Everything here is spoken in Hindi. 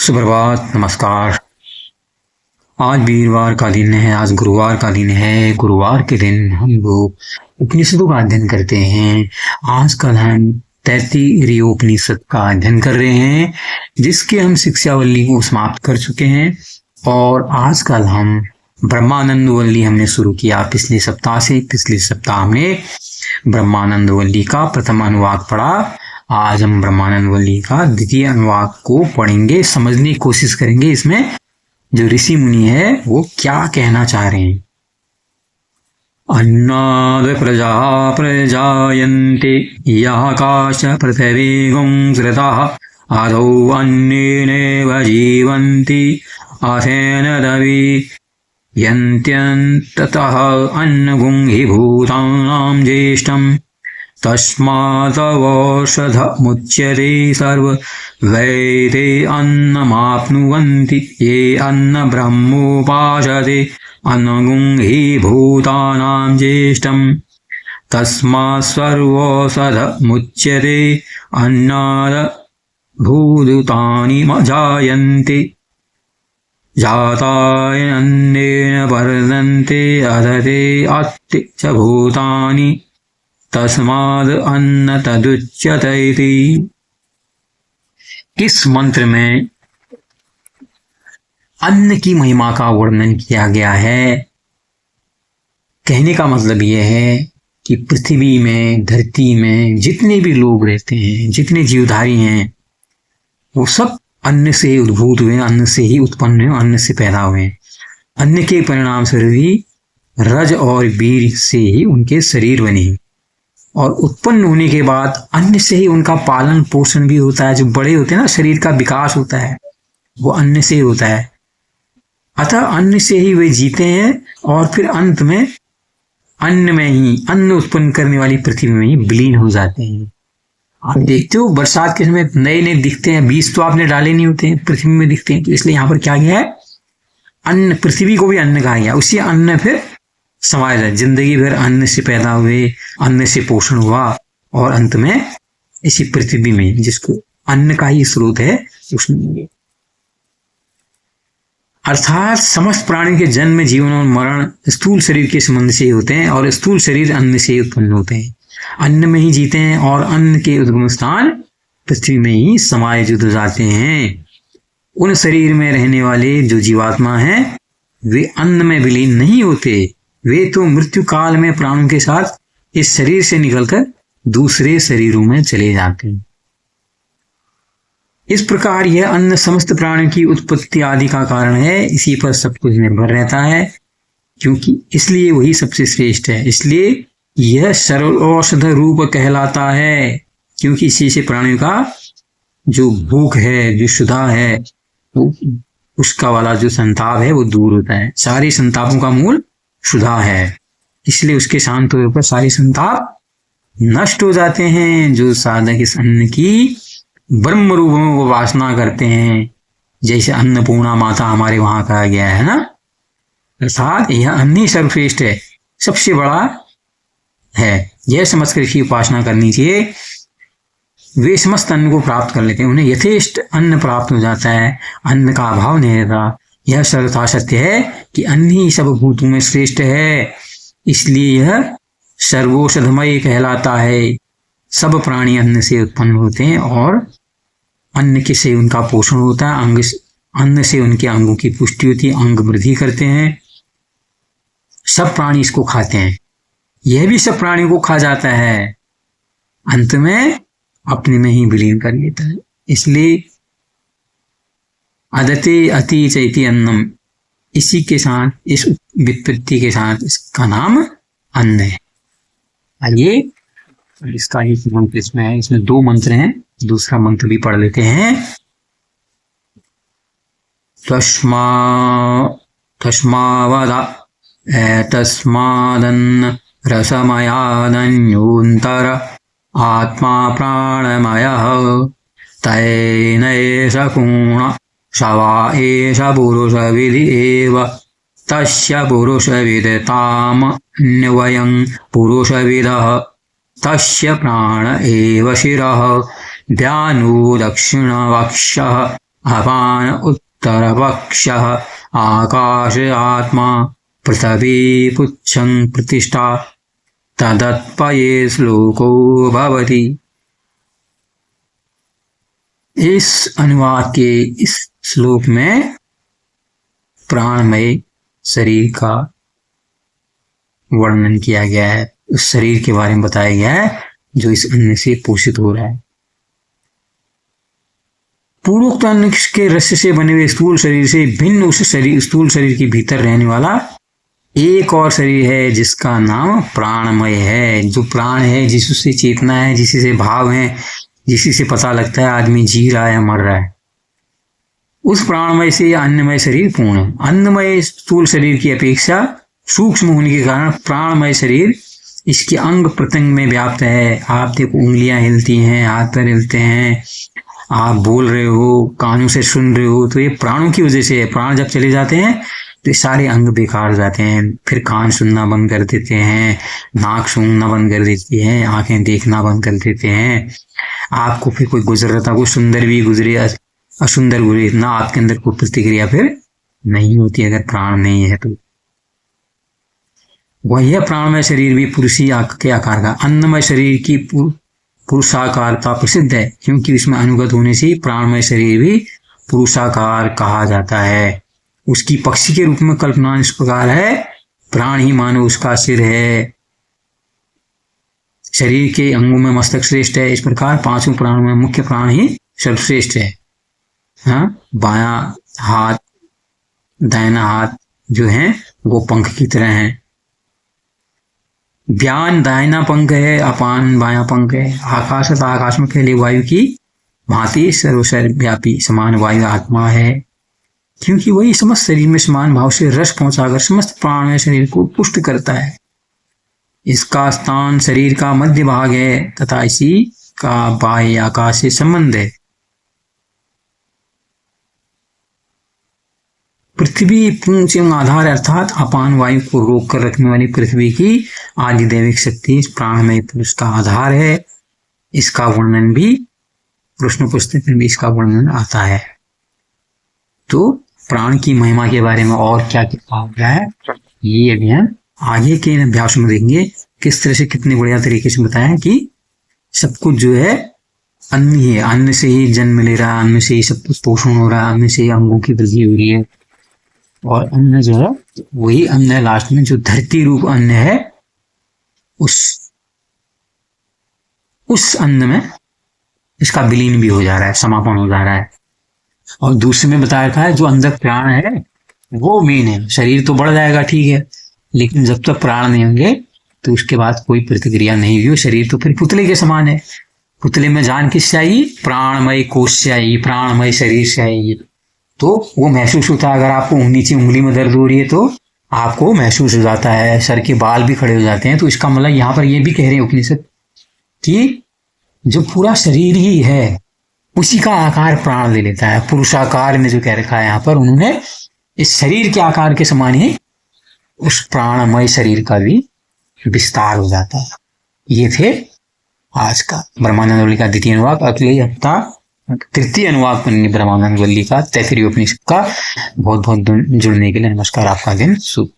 सुप्रभात, नमस्कार। आज वीरवार का दिन है, आज गुरुवार का दिन है। गुरुवार के दिन हम लोग उपनिषदों का अध्ययन करते हैं। आजकल हम तैत्तिरीय उपनिषद का अध्ययन कर रहे हैं, जिसके हम शिक्षावल्ली को समाप्त कर चुके हैं। और आजकल हम ब्रह्मानंद वल्ली हमने शुरू किया पिछले सप्ताह से। पिछले सप्ताह हमने ब्रह्मानंद वल्ली का प्रथम अनुवाद पढ़ा। आज हम ब्रह्मानंद वल्ली का द्वितीय अनुवाद को पढ़ेंगे, समझने की कोशिश करेंगे इसमें जो ऋषि मुनि है वो क्या कहना चाह रहे हैं। अन्नाद प्रजा प्रजायन्ते याकाश पृथिवी गुंसृताः आदौ अन्नेनैव जीवन्ति अथेन दवि यन्त्यन्ततः अन्नगुं हि भूतानां ज्येष्ठम् तस्मादवौषधमुच्यते सर्ववैते अन्नमाप्नुवन्ति ये अन्न ब्रह्मोपासते अन्नगुं हि भूतानां ज्येष्ठम् तस्मात् सर्वौषधमुच्यते अन्नाद भूतानि जायन्ते जातायन्नेन वर्धन्ते अदते अत्ति च भूतानि तस्माद् अन्न तदुच्यते इति। इस मंत्र में अन्न की महिमा का वर्णन किया गया है। कहने का मतलब यह है कि पृथ्वी में, धरती में जितने भी लोग रहते हैं, जितने जीवधारी हैं, वो सब अन्न से उद्भूत हुए, अन्न से ही उत्पन्न हुए, अन्न से पैदा हुए। अन्न के परिणाम स्वरूप ही रज और वीर से ही उनके शरीर बने और उत्पन्न होने के बाद अन्न से ही उनका पालन पोषण भी होता है। जो बड़े होते हैं ना, शरीर का विकास होता है वो अन्न से ही होता है। अतः अन्न से ही वे जीते हैं और फिर अंत में अन्न में ही, अन्न उत्पन्न करने वाली पृथ्वी में ही विलीन हो जाते हैं। आप देखते हो बरसात के समय नए नए दिखते हैं, बीज तो आपने डाले नहीं होते हैं, पृथ्वी में दिखते हैं। तो इसलिए यहाँ पर क्या गया है, अन्न, पृथ्वी को भी अन्न कहा गया। उसी अन्न फिर समाया जाए, जिंदगी भर अन्न से पैदा हुए, अन्न से पोषण हुआ और अंत में इसी पृथ्वी में, जिसको अन्न का ही स्रोत है, उसमें। अर्थात समस्त प्राणी के जन्म, जीवन और मरण स्थूल शरीर के संबंध से ही होते हैं और स्थूल शरीर अन्न से उत्पन्न होते हैं। अन्न में ही जीते हैं और अन्न के उद्गम स्थान पृथ्वी में ही समायोजित हो जाते हैं। उन शरीर में रहने वाले जो जीवात्मा हैं वे अन्न में विलीन नहीं होते, वे तो मृत्यु काल में प्राणों के साथ इस शरीर से निकलकर दूसरे शरीरों में चले जाते हैं। इस प्रकार यह अन्न समस्त प्राणियों की उत्पत्ति आदि का कारण है। इसी पर सब कुछ निर्भर रहता है, क्योंकि इसलिए वही सबसे श्रेष्ठ है। इसलिए यह सर्वौषध रूप कहलाता है, क्योंकि इसी से प्राणियों का जो भूख है, जो क्षुधा है, वो उसका वाला जो संताप है वो दूर होता है। सारे संतापों का मूल क्षुधा है, इसलिए उसके शांत होने पर सारे संताप नष्ट हो जाते हैं। जो साधक इस अन्न की ब्रह्म रूप में वो वासना करते हैं, जैसे अन्नपूर्णा माता हमारे वहां कहा गया है ना, अर्थात यह अन्न ही सर्वश्रेष्ठ है, सबसे बड़ा है। यह समझकर इसकी उपासना करनी चाहिए। वे समस्त अन्न को प्राप्त कर लेते हैं, उन्हें यथेष्ट अन्न प्राप्त हो जाता है, अन्न का अभाव नहीं रहता। यह सर्वथा सत्य है कि अन्न ही सब भूतों में श्रेष्ठ है, इसलिए यह सर्वौषधमय कहलाता है। सब प्राणी अन्न से उत्पन्न होते हैं और अन्न के से उनका पोषण होता है, अन्न से उनके अंगों की पुष्टि होती है, अंग वृद्धि करते हैं। सब प्राणी इसको खाते हैं, यह भी सब प्राणियों को खा जाता है, अंत में अपने में ही विलीन कर लेता है। इसलिए अदते अति चैति अन्नम, इसी के साथ, इस व्युत्पत्ति के साथ इसका नाम अन्न है। आइए इसका एक मंत्र इसमें है, इसमें दो मंत्र हैं, दूसरा मंत्र भी पढ़ लेते हैं। तस्मादन्न रसमयादन्योऽन्तर आत्मा प्राणमयः तैनैष पूर्ण शवा एष पुरुषविद् एव तस्य पुरुषविदतामन्वयं पुरुषविदः तस्य प्राण एव शिरः व्यानो दक्षिणवक्षः अपान उत्तर पक्ष आकाश आत्मा पृथ्वी पुच्छं प्रतिष्ठा तदत्पये श्लोको भवति। इस अनुवाद के इस श्लोक में प्राणमय शरीर का वर्णन किया गया है, उस शरीर के बारे में बताया गया है जो इस अन्न से पोषित हो रहा है। पूर्वोक्त अन्न के रस से बने हुए स्थूल शरीर से भिन्न उस स्थूल शरीर के भीतर रहने वाला एक और शरीर है जिसका नाम प्राणमय है। जो प्राण है, जिससे चेतना है, जिसी से भाव है, जिसी से पता लगता है आदमी जी रहा है मर रहा है, उस प्राणमय से यह अन्नमय शरीर पूर्ण है। अन्नमय स्थूल शरीर की अपेक्षा सूक्ष्म होने के कारण प्राणमय शरीर इसके अंग प्रत्यंग में व्याप्त है। आप देखो, उंगलियां हिलती हैं, हाथ पैर हिलते हैं, आप बोल रहे हो, कानों से सुन रहे हो, तो ये प्राणों की वजह से है। प्राण जब चले जाते हैं तो सारे अंग बेकार हो जाते हैं। फिर कान सुनना बंद कर देते हैं, नाक सूंघना बंद कर देती है, आंखें देखना बंद कर देते हैं। आपको फिर कोई गुजर रहा था, कोई सुंदर भी गुजरे, असुंदर गुजरे, इतना आपके अंदर कोई प्रतिक्रिया फिर नहीं होती अगर प्राण नहीं है तो। वह प्राणमय शरीर भी पुरुषी के आकार का, अन्नमय शरीर की पुरुषाकारता प्रसिद्ध है, क्योंकि इसमें अनुगत होने से प्राणमय शरीर भी पुरुषाकार कहा जाता है। उसकी पक्षी के रूप में कल्पना इस प्रकार है, प्राण ही मानो उसका सिर है। शरीर के अंगों में मस्तक श्रेष्ठ है। इस प्रकार पांचों प्राणों में मुख्य प्राण ही सर्वश्रेष्ठ है। हाँ, बायां हाथ, दाहिना हाथ जो है वो पंख की तरह है। व्यान दाहिना पंख है, अपान बायां पंख है। आकाश तथा आकाश में फैले वायु की भांति सर्वव्यापी समान वायु आत्मा है, क्योंकि वही समस्त शरीर में समान भाव से रस पहुंचाकर समस्त प्राणमय शरीर को पुष्ट करता है। इसका स्थान शरीर का मध्य भाग है तथा इसी का बाह्य आकाश से संबंध है। पृथ्वी पूंछ एवं आधार अर्थात अपान वायु को रोक कर रखने वाली पृथ्वी की आदिदैविक शक्ति इस प्राणमय पुरुष का आधार है। इसका वर्णन भी प्रश्न पुस्तक में भी इसका वर्णन आता है। तो प्राण की महिमा के बारे में और क्या कहा गया है, ये अभी हम आगे के अभ्यास में देखेंगे। किस तरह से कितने बढ़िया तरीके से बताया है कि सब कुछ जो है अन्न ही है, अन्न से ही जन्म ले रहा है, अन्न से ही सब कुछ पोषण हो रहा है, अन्न से ही अंगों की वृद्धि हो रही है। और अन्न जो है वही अन्न है लास्ट में, जो धरती रूप अन्न है, उस अन्न में इसका विलीन भी हो जा रहा है, समापन हो जा रहा है। और दूसरे में बताया रखा है जो अंदर प्राण है वो मेन है। शरीर तो बढ़ जाएगा ठीक है, लेकिन जब तक प्राण नहीं होंगे तो उसके बाद कोई प्रतिक्रिया नहीं हुई। शरीर तो फिर पुतले के समान है। पुतले में जान किस चाहिए? प्राणमय कोश चाहिए, प्राणमय शरीर चाहिए, तो वो महसूस होता है। अगर आपको नीचे उंगली में दर्द हो रही है तो आपको महसूस हो जाता है, सर के बाल भी खड़े हो जाते हैं। तो इसका मतलब यहाँ पर ये भी कह रहे हैं उपनिषद कि जो पूरा शरीर ही है उसी का आकार प्राण ले लेता है। पुरुषाकार में जो कह रखा है यहाँ पर उन्होंने, इस शरीर के आकार के समान ही उस प्राणमय शरीर का भी विस्तार हो जाता है। ये थे आज का ब्रह्मानंद वल्ली का द्वितीय अनुवाद। अगले हफ्ता तृतीय अनुवाद बनेंगे ब्रह्मानंद वल्ली का, तैतरीय उपनिषद का। बहुत बहुत जुड़ने के लिए नमस्कार। आपका दिन शुभ।